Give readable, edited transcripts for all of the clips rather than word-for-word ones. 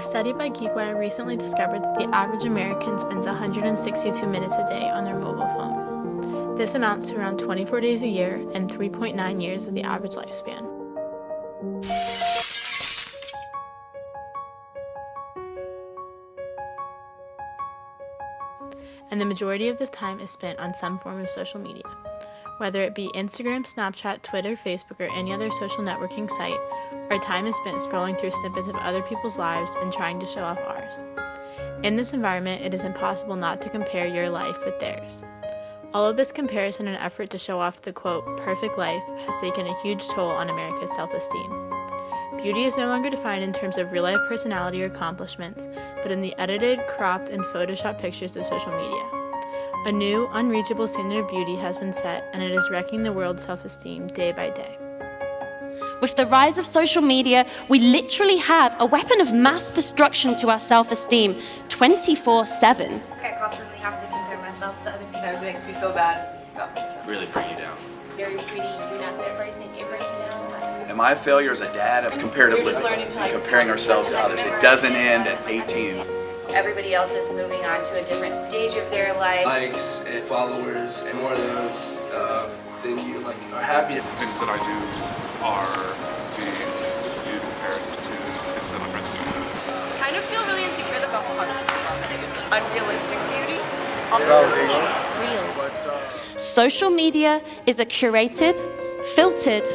A study by GeekWire recently discovered that the average American spends 162 minutes a day on their mobile phone. This amounts to around 24 days a year and 3.9 years of the average lifespan. And the majority of this time is spent on some form of social media. Whether it be Instagram, Snapchat, Twitter, Facebook, or any other social networking site, our time is spent scrolling through snippets of other people's lives and trying to show off ours. In this environment, it is impossible not to compare your life with theirs. All of this comparison and effort to show off the, quote, perfect life has taken a huge toll on America's self-esteem. Beauty is no longer defined in terms of real-life personality or accomplishments, but in the edited, cropped, and photoshopped pictures of social media. A new, unreachable standard of beauty has been set, and it is wrecking the world's self-esteem day by day. With the rise of social media, we literally have a weapon of mass destruction to our self-esteem 24/7. I constantly have to compare myself to other people. That makes me feel bad about myself. Really bring you down. Very pretty, you're not that person, it brings you down. Am I a failure as a dad? It's comparatively comparing ourselves to others. It doesn't end at 18. Everybody else is moving on to a different stage of their life. Likes and followers and more of those, then you are happy. Things that I do are being compared to things that my friends do. Kind of feel really insecure about unrealistic beauty. Real. Social media is a curated, filtered,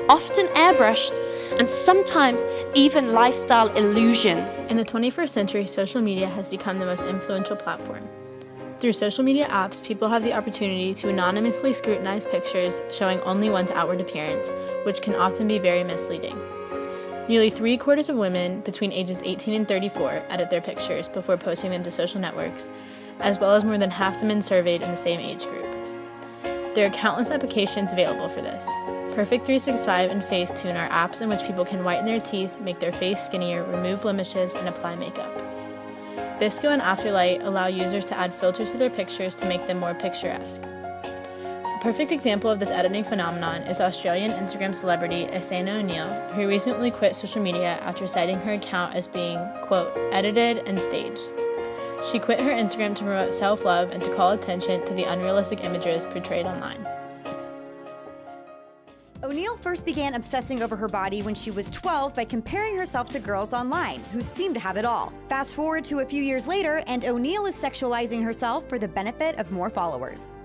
often airbrushed, and sometimes even lifestyle illusion. In the 21st century, social media has become the most influential platform. Through social media apps, people have the opportunity to anonymously scrutinize pictures showing only one's outward appearance, which can often be very misleading. Nearly 3/4 of women between ages 18 and 34 edit their pictures before posting them to social networks, as well as more than half the men surveyed in the same age group. There are countless applications available for this. Perfect 365 and Facetune are apps in which people can whiten their teeth, make their face skinnier, remove blemishes, and apply makeup. Bisco and Afterlight allow users to add filters to their pictures to make them more picturesque. A perfect example of this editing phenomenon is Australian Instagram celebrity Esteem, who recently quit social media after citing her account as being, quote, edited and staged. She quit her Instagram to promote self-love and to call attention to the unrealistic images portrayed online. O'Neill first began obsessing over her body when she was 12 by comparing herself to girls online who seemed to have it all. Fast forward to a few years later, and O'Neill is sexualizing herself for the benefit of more followers.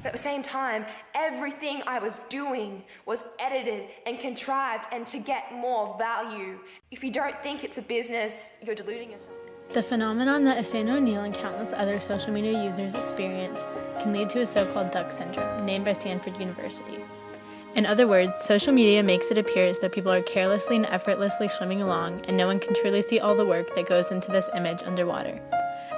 But at the same time, everything I was doing was edited and contrived and to get more value. If you don't think it's a business, you're deluding yourself. The phenomenon that Esteem O'Neill and countless other social media users experience can lead to a so-called duck syndrome, named by Stanford University. In other words, social media makes it appear as though people are carelessly and effortlessly swimming along, and no one can truly see all the work that goes into this image underwater.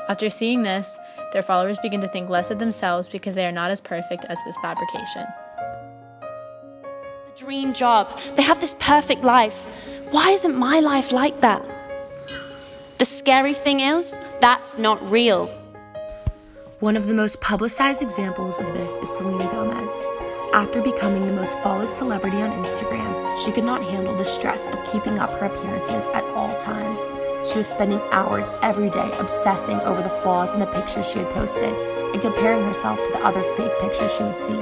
After seeing this, their followers begin to think less of themselves because they are not as perfect as this fabrication. The dream job. They have this perfect life. Why isn't my life like that? The scary thing is, that's not real. One of the most publicized examples of this is Selena Gomez. After becoming the most followed celebrity on Instagram, she could not handle the stress of keeping up her appearances at all times. She was spending hours every day obsessing over the flaws in the pictures she had posted and comparing herself to the other fake pictures she would see.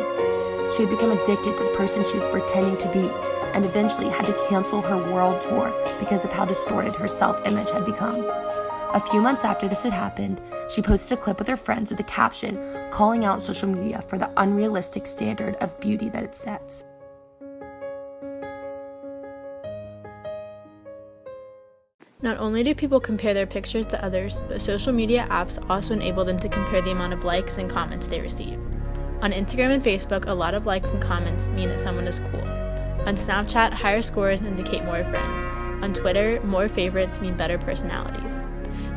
She had become addicted to the person she was pretending to be and eventually had to cancel her world tour because of how distorted her self-image had become. A few months after this had happened, she posted a clip with her friends with a caption calling out social media for the unrealistic standard of beauty that it sets. Not only do people compare their pictures to others, but social media apps also enable them to compare the amount of likes and comments they receive. On Instagram and Facebook, a lot of likes and comments mean that someone is cool. On Snapchat, higher scores indicate more friends. On Twitter, more favorites mean better personalities.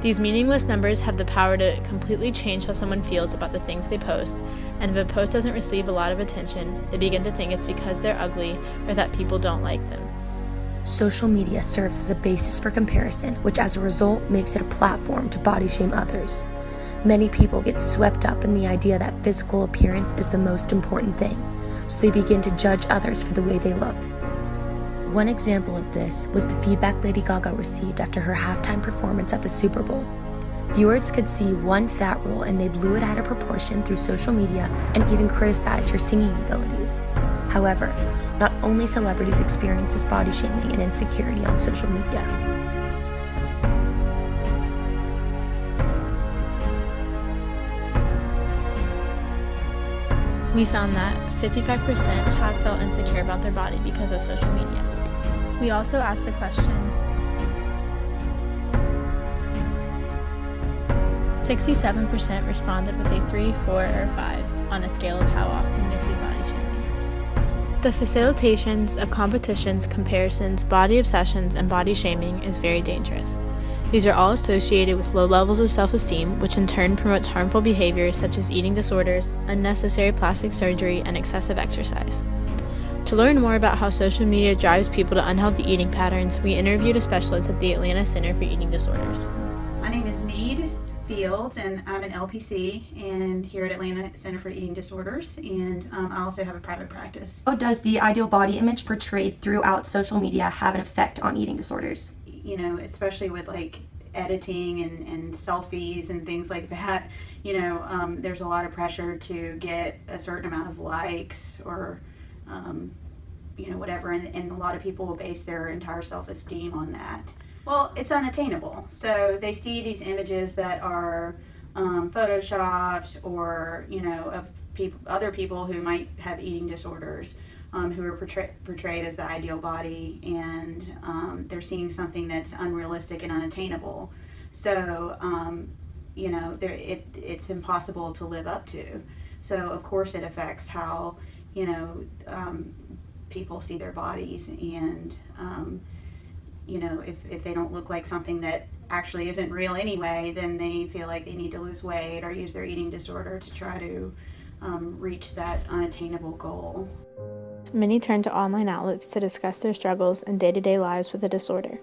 These meaningless numbers have the power to completely change how someone feels about the things they post, and if a post doesn't receive a lot of attention, they begin to think it's because they're ugly or that people don't like them. Social media serves as a basis for comparison, which as a result makes it a platform to body shame others. Many people get swept up in the idea that physical appearance is the most important thing, so they begin to judge others for the way they look. One example of this was the feedback Lady Gaga received after her halftime performance at the Super Bowl. Viewers could see one fat roll and they blew it out of proportion through social media and even criticized her singing abilities. However, not only celebrities experience this body shaming and insecurity on social media. We found that 55% have felt insecure about their body because of social media. We also asked the question, 67% responded with a 3, 4, or 5 on a scale of how often they see body shaming. The facilitations of competitions, comparisons, body obsessions, and body shaming is very dangerous. These are all associated with low levels of self-esteem, which in turn promotes harmful behaviors such as eating disorders, unnecessary plastic surgery, and excessive exercise. To learn more about how social media drives people to unhealthy eating patterns, we interviewed a specialist at the Atlanta Center for Eating Disorders. My name is Meade Fields, and I'm an LPC and here at Atlanta Center for Eating Disorders, and I also have a private practice. How does the ideal body image portrayed throughout social media have an effect on eating disorders? You know, especially with like editing and selfies and things like that, you know, there's a lot of pressure to get a certain amount of likes or, you know, whatever, and a lot of people will base their entire self-esteem on that. Well, it's unattainable. So they see these images that are photoshopped or, you know, of other people who might have eating disorders, who are portrayed as the ideal body, and they're seeing something that's unrealistic and unattainable. So, you know, it's impossible to live up to. So, of course, it affects how, you know, people see their bodies, and you know, if they don't look like something that actually isn't real anyway, then they feel like they need to lose weight or use their eating disorder to try to reach that unattainable goal. Many turn to online outlets to discuss their struggles and day-to-day lives with the disorder,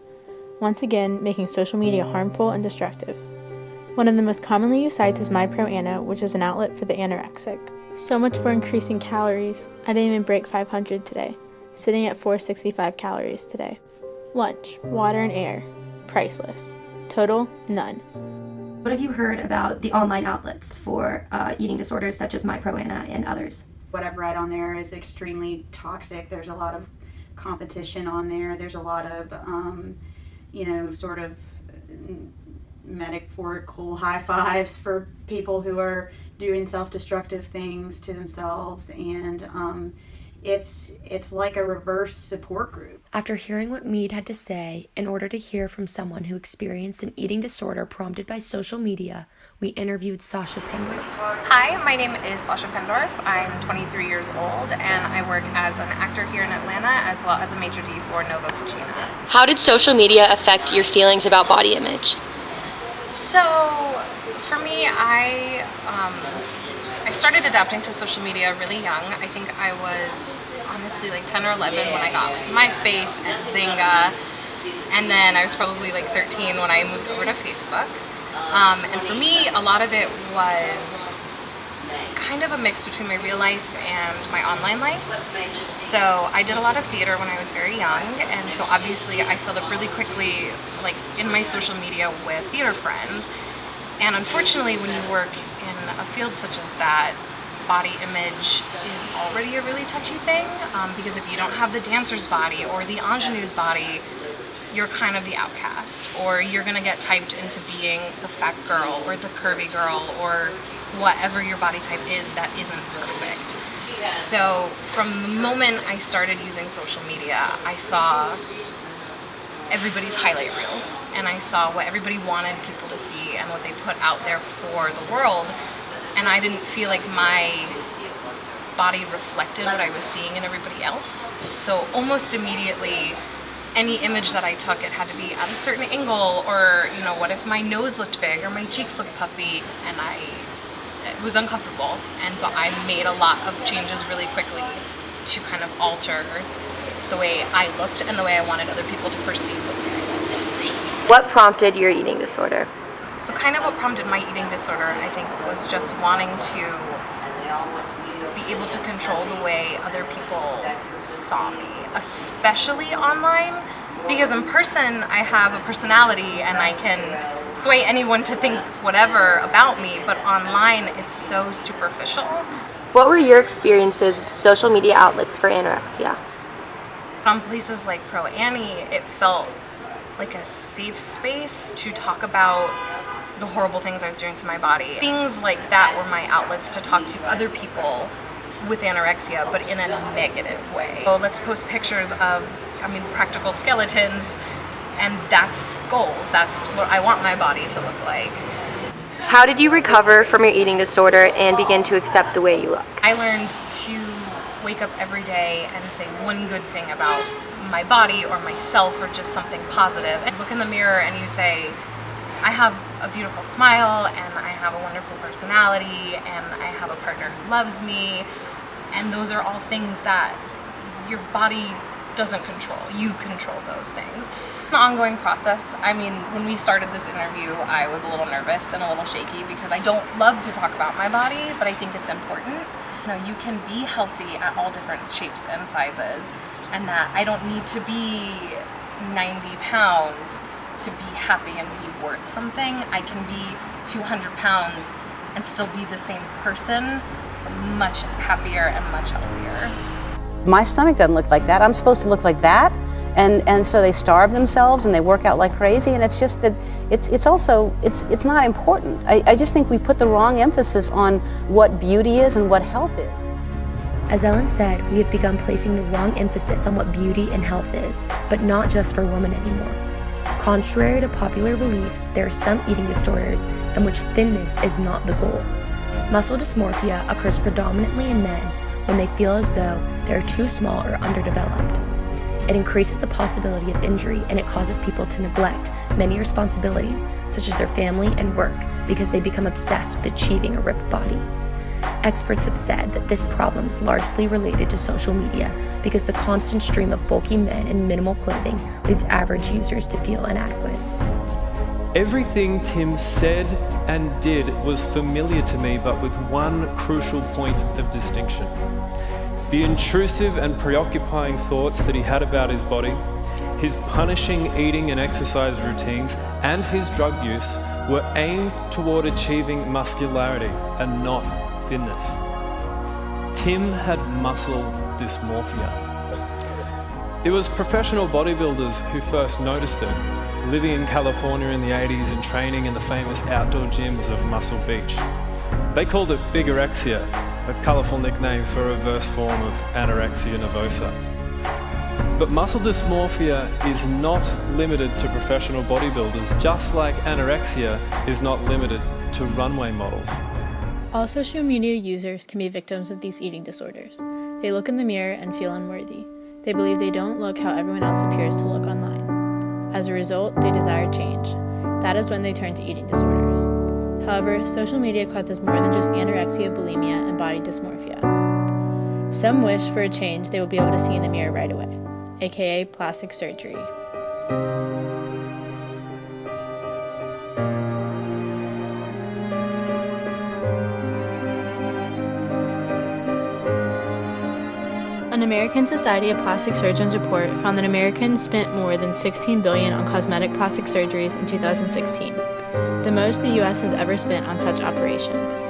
once again making social media harmful and destructive. One of the most commonly used sites is MyProAnna, which is an outlet for the anorexic. So much for increasing calories. I didn't even break 500 today, sitting at 465 calories today. Lunch, water and air, priceless. Total, none. What have you heard about the online outlets for eating disorders such as MyProAnna and others? What I've read on there is extremely toxic. There's a lot of competition on there. There's a lot of, you know, sort of metaphorical high fives for people who are doing self-destructive things to themselves, and it's like a reverse support group. After hearing what Meade had to say, in order to hear from someone who experienced an eating disorder prompted by social media, we interviewed Sasha Pendorf. Hi, my name is Sasha Pendorf. I'm 23 years old, and I work as an actor here in Atlanta, as well as a maitre d' for Nova Cucina. How did social media affect your feelings about body image? So, for me, I started adapting to social media really young. I think I was honestly like 10 or 11 when I got like MySpace and Zynga, and then I was probably like 13 when I moved over to Facebook. And for me, a lot of it was kind of a mix between my real life and my online life. So I did a lot of theater when I was very young, and so obviously I filled up really quickly like in my social media with theater friends. And unfortunately, when you work in a field such as that, body image is already a really touchy thing, because if you don't have the dancer's body or the ingenue's body, you're kind of the outcast, or you're gonna get typed into being the fat girl or the curvy girl or whatever your body type is that isn't perfect. So from the moment I started using social media, I saw everybody's highlight reels, and I saw what everybody wanted people to see and what they put out there for the world, and I didn't feel like my body reflected what I was seeing in everybody else. So almost immediately, any image that I took, it had to be at a certain angle, or, you know, what if my nose looked big or my cheeks looked puffy, and it was uncomfortable. And so I made a lot of changes really quickly to kind of alter the way I looked and the way I wanted other people to perceive the way I looked. What prompted your eating disorder? So kind of what prompted my eating disorder, I think, was just wanting to be able to control the way other people saw me, especially online, because in person I have a personality and I can sway anyone to think whatever about me, but online it's so superficial. What were your experiences with social media outlets for anorexia? From places like Pro Annie, it felt like a safe space to talk about the horrible things I was doing to my body. Things like that were my outlets to talk to other people with anorexia, but in a negative way. So let's post pictures of, practical skeletons, and that's goals. That's what I want my body to look like. How did you recover from your eating disorder and begin to accept the way you look? I learned to wake up every day and say one good thing about my body or myself, or just something positive. And look in the mirror and you say, I have a beautiful smile, and I have a wonderful personality, and I have a partner who loves me. And those are all things that your body doesn't control. You control those things. An ongoing process. When we started this interview, I was a little nervous and a little shaky because I don't love to talk about my body, but I think it's important. You can be healthy at all different shapes and sizes, and that I don't need to be 90 pounds to be happy and be worth something. I can be 200 pounds and still be the same person, much happier and much healthier. My stomach doesn't look like that. I'm supposed to look like that. And so they starve themselves and they work out like crazy, and it's just that it's not important. I just think we put the wrong emphasis on what beauty is and what health is. As Ellen said, we have begun placing the wrong emphasis on what beauty and health is, but not just for women anymore. Contrary to popular belief, there are some eating disorders in which thinness is not the goal. Muscle dysmorphia occurs predominantly in men when they feel as though they are too small or underdeveloped. It increases the possibility of injury, and it causes people to neglect many responsibilities, such as their family and work, because they become obsessed with achieving a ripped body. Experts have said that this problem is largely related to social media because the constant stream of bulky men in minimal clothing leads average users to feel inadequate. Everything Tim said and did was familiar to me, but with one crucial point of distinction. The intrusive and preoccupying thoughts that he had about his body, his punishing eating and exercise routines, and his drug use were aimed toward achieving muscularity and not thinness. Tim had muscle dysmorphia. It was professional bodybuilders who first noticed it, living in California in the 80s and training in the famous outdoor gyms of Muscle Beach. They called it bigorexia, a colourful nickname for a reverse form of anorexia nervosa. But muscle dysmorphia is not limited to professional bodybuilders, just like anorexia is not limited to runway models. All social media users can be victims of these eating disorders. They look in the mirror and feel unworthy. They believe they don't look how everyone else appears to look online. As a result, they desire change. That is when they turn to eating disorders. However, social media causes more than just anorexia, bulimia, and body dysmorphia. Some wish for a change they will be able to see in the mirror right away, aka plastic surgery. An American Society of Plastic Surgeons report found that Americans spent more than $16 billion on cosmetic plastic surgeries in 2016, the most the U.S. has ever spent on such operations.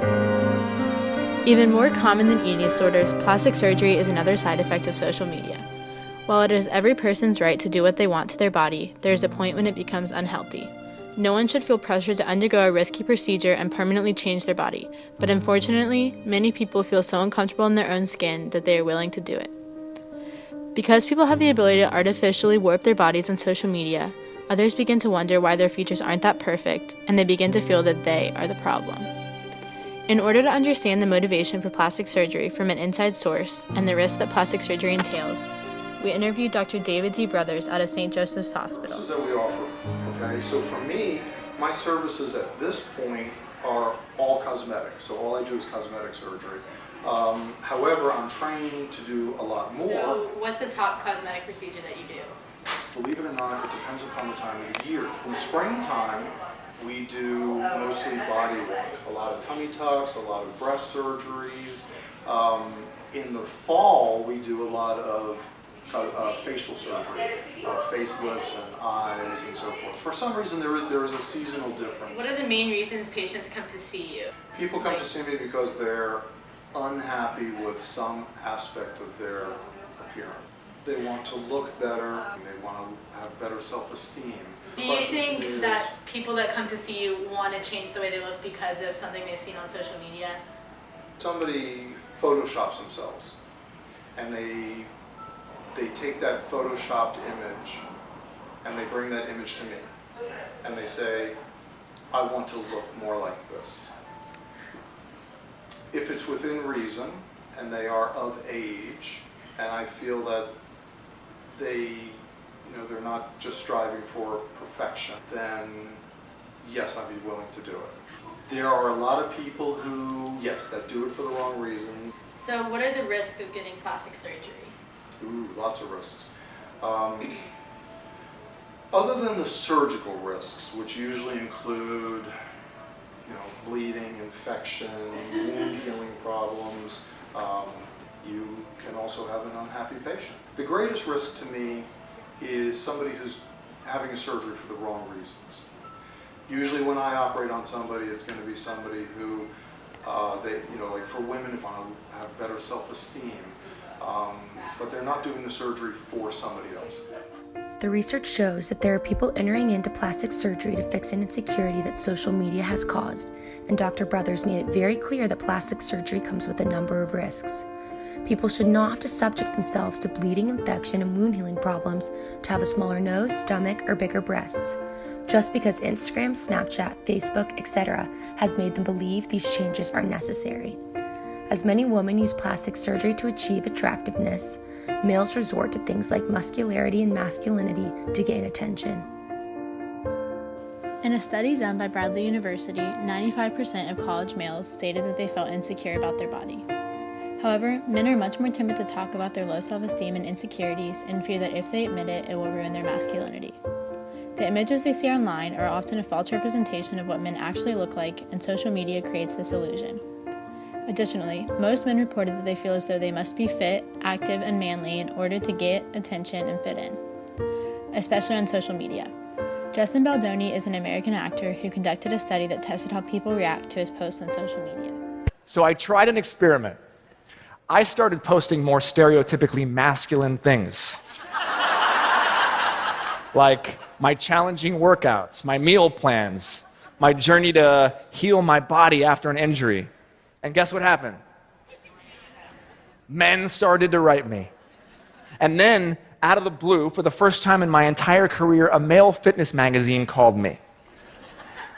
Even more common than eating disorders, plastic surgery is another side effect of social media. While it is every person's right to do what they want to their body, there is a point when it becomes unhealthy. No one should feel pressured to undergo a risky procedure and permanently change their body, but unfortunately, many people feel so uncomfortable in their own skin that they are willing to do it. Because people have the ability to artificially warp their bodies on social media, others begin to wonder why their features aren't that perfect, and they begin to feel that they are the problem. In order to understand the motivation for plastic surgery from an inside source and the risks that plastic surgery entails, we interviewed Dr. David D. Brothers out of St. Joseph's Hospital. Services that we offer, okay? So for me, my services at this point are all cosmetic. So all I do is cosmetic surgery. However, I'm training to do a lot more. So what's the top cosmetic procedure that you do? Believe it or not, it depends upon the time of the year. In springtime, we do mostly body work. A lot of tummy tucks, a lot of breast surgeries. In the fall, we do a lot of facial surgery, facelifts and eyes and so forth. For some reason, there is a seasonal difference. What are the main reasons patients come to see you? People come to see me because they're unhappy with some aspect of their appearance. They want to look better, and they want to have better self-esteem. Do you think that people that come to see you want to change the way they look because of something they've seen on social media? Somebody photoshops themselves, and they take that photoshopped image and they bring that image to me, and they say, I want to look more like this. If it's within reason and they are of age, and I feel that they're not just striving for perfection, then yes, I'd be willing to do it. There are a lot of people who, yes, that do it for the wrong reason. So what are the risks of getting plastic surgery? Ooh, lots of risks. Other than the surgical risks, which usually include, bleeding, infection, wound healing problems, you can also have an unhappy patient. The greatest risk to me is somebody who's having a surgery for the wrong reasons. Usually when I operate on somebody, it's going to be somebody who, like for women, who want to have better self-esteem, but they're not doing the surgery for somebody else. The research shows that there are people entering into plastic surgery to fix an insecurity that social media has caused, and Dr. Brothers made it very clear that plastic surgery comes with a number of risks. People should not have to subject themselves to bleeding, infection, and wound healing problems to have a smaller nose, stomach, or bigger breasts, just because Instagram, Snapchat, Facebook, etc. has made them believe these changes are necessary. As many women use plastic surgery to achieve attractiveness, males resort to things like muscularity and masculinity to gain attention. In a study done by Bradley University, 95% of college males stated that they felt insecure about their body. However, men are much more timid to talk about their low self-esteem and insecurities and fear that if they admit it, it will ruin their masculinity. The images they see online are often a false representation of what men actually look like, and social media creates this illusion. Additionally, most men reported that they feel as though they must be fit, active, and manly in order to get attention and fit in, especially on social media. Justin Baldoni is an American actor who conducted a study that tested how people react to his posts on social media. So I tried an experiment. I started posting more stereotypically masculine things. Like my challenging workouts, my meal plans, my journey to heal my body after an injury. And guess what happened? Men started to write me. And then, out of the blue, for the first time in my entire career, a male fitness magazine called me.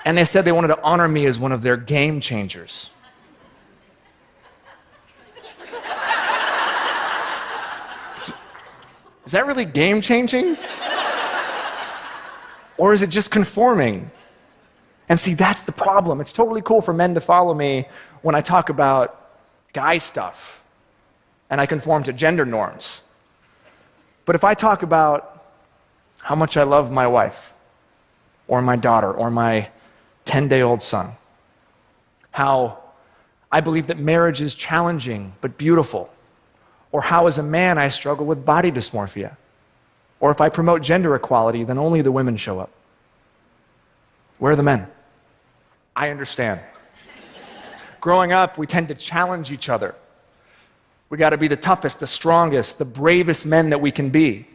And they said they wanted to honor me as one of their game changers. Is that really game changing? Or is it just conforming? And see, that's the problem. It's totally cool for men to follow me when I talk about guy stuff and I conform to gender norms. But if I talk about how much I love my wife or my daughter or my 10-day-old son, how I believe that marriage is challenging but beautiful, or how as a man I struggle with body dysmorphia, or if I promote gender equality, then only the women show up. Where are the men? I understand. Growing up, we tend to challenge each other. We got to be the toughest, the strongest, the bravest men that we can be.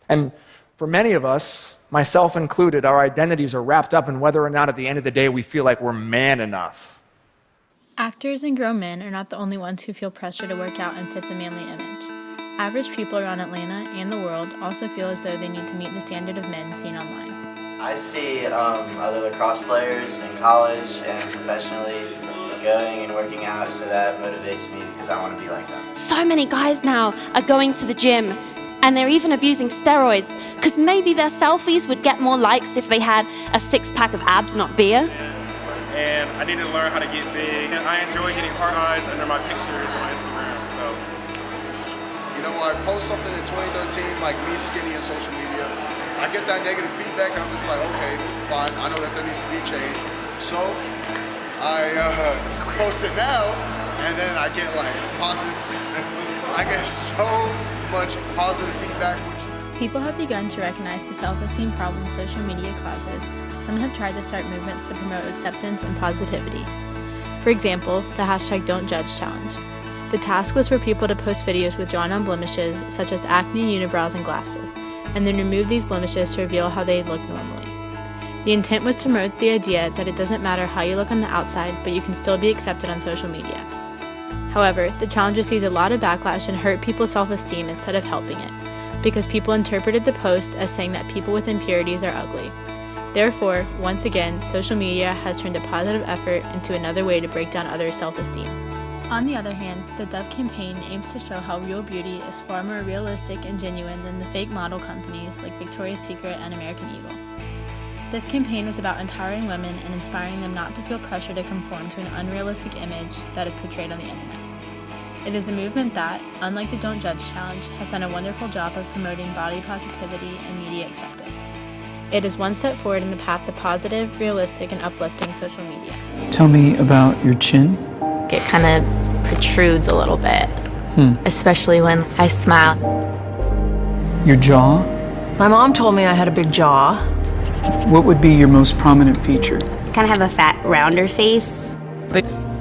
And for many of us, myself included, our identities are wrapped up in whether or not at the end of the day we feel like we're man enough. Actors and grown men are not the only ones who feel pressure to work out and fit the manly image. Average people around Atlanta and the world also feel as though they need to meet the standard of men seen online. I see other lacrosse players in college and professionally going and working out, so that motivates me because I want to be like them. So many guys now are going to the gym and they're even abusing steroids because maybe their selfies would get more likes if they had a six-pack of abs, not beer. And I need to learn how to get big. And I enjoy getting heart eyes under my pictures on Instagram. So, I post something in 2013, like me skinny on social media. I get that negative feedback, and I'm just like, okay, fine. I know that there needs to be change. So I post it now, and then I get like positive, I get so much positive feedback, which People have begun to recognize the self-esteem problem social media causes. Some have tried to start movements to promote acceptance and positivity. For example, the hashtag Don't Judge Challenge. The task was for people to post videos with drawn-on blemishes such as acne, unibrows, and glasses, and then remove these blemishes to reveal how they look normally. The intent was to promote the idea that it doesn't matter how you look on the outside, but you can still be accepted on social media. However, the challenge received a lot of backlash and hurt people's self-esteem instead of helping it, because people interpreted the post as saying that people with impurities are ugly. Therefore, once again, social media has turned a positive effort into another way to break down others' self-esteem. On the other hand, the Dove campaign aims to show how real beauty is far more realistic and genuine than the fake model companies like Victoria's Secret and American Eagle. This campaign was about empowering women and inspiring them not to feel pressure to conform to an unrealistic image that is portrayed on the internet. It is a movement that, unlike the Don't Judge Challenge, has done a wonderful job of promoting body positivity and media acceptance. It is one step forward in the path to positive, realistic, and uplifting social media. Tell me about your chin. It kind of protrudes a little bit, especially when I smile. Your jaw. My mom told me I had a big jaw. What would be your most prominent feature? I kind of have a fat, rounder face.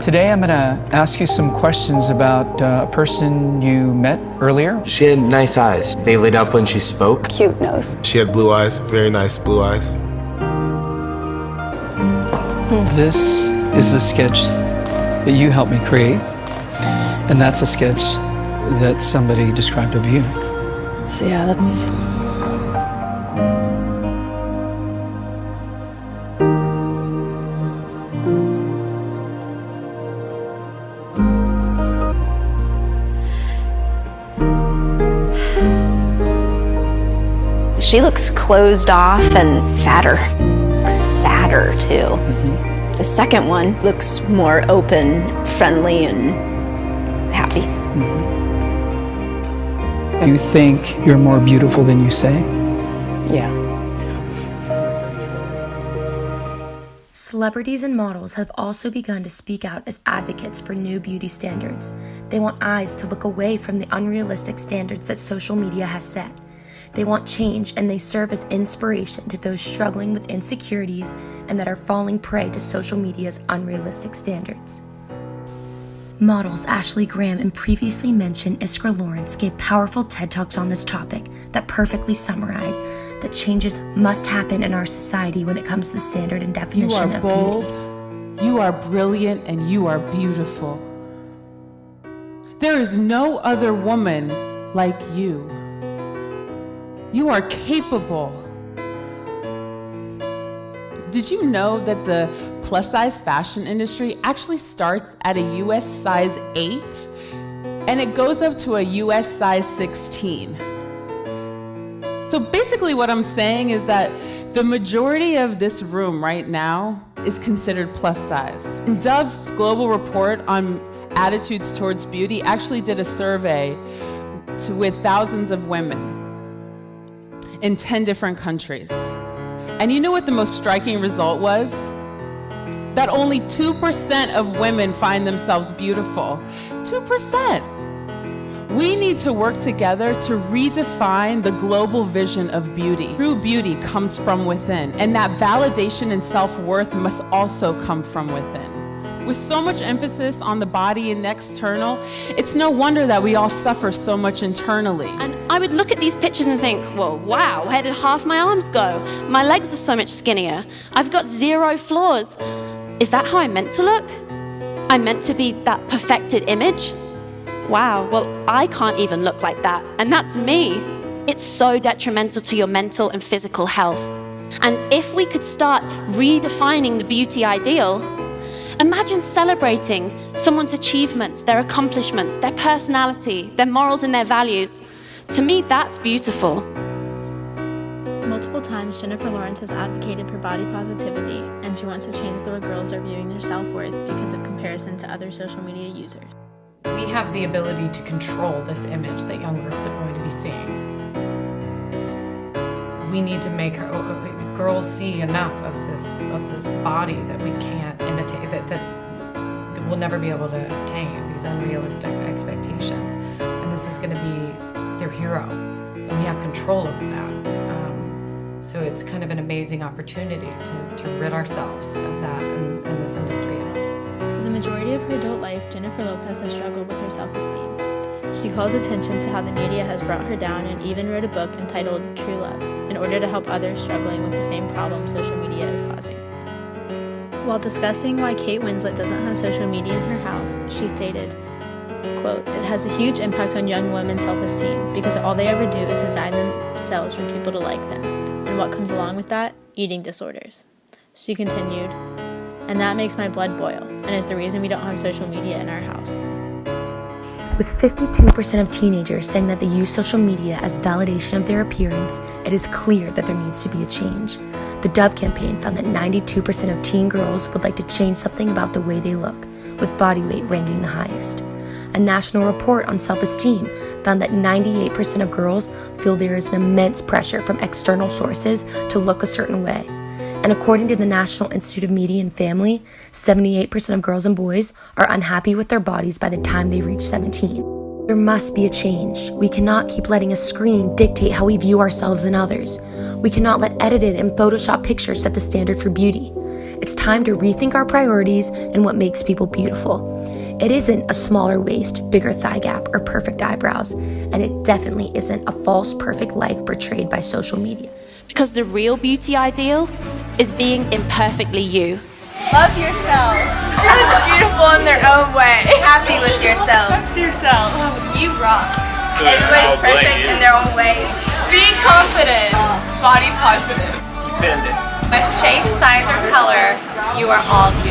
Today I'm going to ask you some questions about a person you met earlier. She had nice eyes. They lit up when she spoke. Cute nose. She had blue eyes, very nice blue eyes. This is the sketch that you helped me create, and that's a sketch that somebody described of you. So yeah, that's... She looks closed off and fatter, sadder too. The second one looks more open, friendly, and happy. Do you think you're more beautiful than you say? Yeah. Celebrities and models have also begun to speak out as advocates for new beauty standards. They want eyes to look away from the unrealistic standards that social media has set. They want change, and they serve as inspiration to those struggling with insecurities and that are falling prey to social media's unrealistic standards. Models Ashley Graham and previously mentioned Iskra Lawrence gave powerful TED Talks on this topic that perfectly summarize that changes must happen in our society when it comes to the standard and definition of beauty. You are brilliant, and you are beautiful. There is no other woman like you. You are capable. Did you know that the plus-size fashion industry actually starts at a US size 8 and it goes up to a US size 16? So basically what I'm saying is that the majority of this room right now is considered plus size. And Dove's global report on attitudes towards beauty actually did a survey with thousands of women in 10 different countries. And you know what the most striking result was? That only 2% of women find themselves beautiful. 2%. We need to work together to redefine the global vision of beauty. True beauty comes from within, and that validation and self-worth must also come from within. With so much emphasis on the body and external, it's no wonder that we all suffer so much internally. And I would look at these pictures and think, well, wow, where did half my arms go? My legs are so much skinnier. I've got 0 flaws. Is that how I'm meant to look? I'm meant to be that perfected image? Wow, well, I can't even look like that, and that's me. It's so detrimental to your mental and physical health. And if we could start redefining the beauty ideal, imagine celebrating someone's achievements, their accomplishments, their personality, their morals and their values. To me, that's beautiful. Multiple times, Jennifer Lawrence has advocated for body positivity, and she wants to change the way girls are viewing their self-worth because of comparison to other social media users. We have the ability to control this image that young girls are going to be seeing. We need to make girls see enough of this body that we can't imitate, that we'll never be able to attain, these unrealistic expectations. And this is going to be their hero, and we have control over that. So it's kind of an amazing opportunity to rid ourselves of that in this industry. For the majority of her adult life, Jennifer Lopez has struggled with her self-esteem. She calls attention to how the media has brought her down and even wrote a book entitled True Love in order to help others struggling with the same problem social media is causing. While discussing why Kate Winslet doesn't have social media in her house, she stated, quote, "It has a huge impact on young women's self-esteem because all they ever do is design themselves for people to like them. And what comes along with that? Eating disorders." She continued, "And that makes my blood boil and is the reason we don't have social media in our house." With 52% of teenagers saying that they use social media as validation of their appearance, it is clear that there needs to be a change. The Dove campaign found that 92% of teen girls would like to change something about the way they look, with body weight ranking the highest. A national report on self-esteem found that 98% of girls feel there is an immense pressure from external sources to look a certain way. And according to the National Institute of Media and Family, 78% of girls and boys are unhappy with their bodies by the time they reach 17. There must be a change. We cannot keep letting a screen dictate how we view ourselves and others. We cannot let edited and Photoshop pictures set the standard for beauty. It's time to rethink our priorities and what makes people beautiful. It isn't a smaller waist, bigger thigh gap, or perfect eyebrows, and it definitely isn't a false perfect life portrayed by social media. Because the real beauty ideal is being imperfectly you. Love yourself. Everyone's beautiful in their own way. Happy with yourself. Accept yourself. You rock. Everybody's perfect in their own way. Be confident. Body positive. Independent. By shape, size, or color, you are all beautiful.